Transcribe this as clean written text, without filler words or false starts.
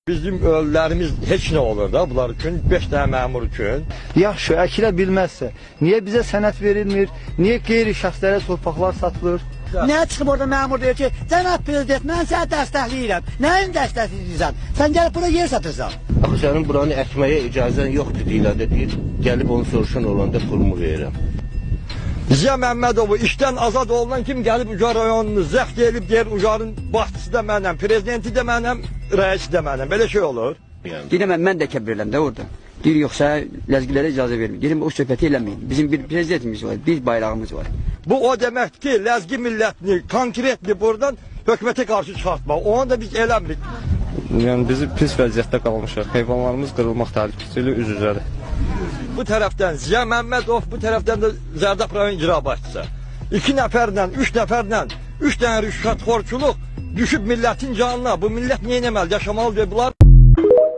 Bizim ölülərimiz heç nə olur da bunlar üçün, 5 dənə məmur üçün. Yaxşı, əkilə bilməzsə, niyə bizə sənəd verilmir, niyə qeyri şəxslərə torpaqlar satılır? Nə çıxıb orada məmur deyir ki, cənab prezident, mən səni dəstəkləyirəm. Nəyin dəstəkləyirsən? Sən gəlib burada yer satırsan. Axı sənin buranı əkməyə icazən yoxdur deyilən deyir. Gəlib onu soruşan olanda pulumu verirəm. Ziya Məmmədovu işdən azad olunan kim gəlib Ucar rayonunu zəxt edib deyir, Ucarın başçısı da mənəm, prezidenti də mənəm, rəisi də mənəm. Belə şey olur. Deyirəm, mən də kəbirləm də orada. Deyir, yoxsa ləzgilərə icazə vermir. Deyirəm, o söhbəti eləməyin. Bizim bir prezidentimiz var, bir bayrağımız var. Bu o deməkdir ki, ləzgi millətini konkretli buradan hökumətə qarşı çıxartmaq. Onu da biz eləmirik. Yəni bizi pis vəziyyətdə qalmışıq. Heyvanlarımız qırılmaq təhlükəsi ilə üz-üzədir. Bu tərəfdən Ziya Məmmədov, bu tərəfdən də Zərdab rayon icra başçısı. 2 nəfərlə, 3 nəfərlə, 3 dənə rüşvətxorçuluq düşüb millətin canına. Bu millət nə etməli, yaşamalıdır bunlar.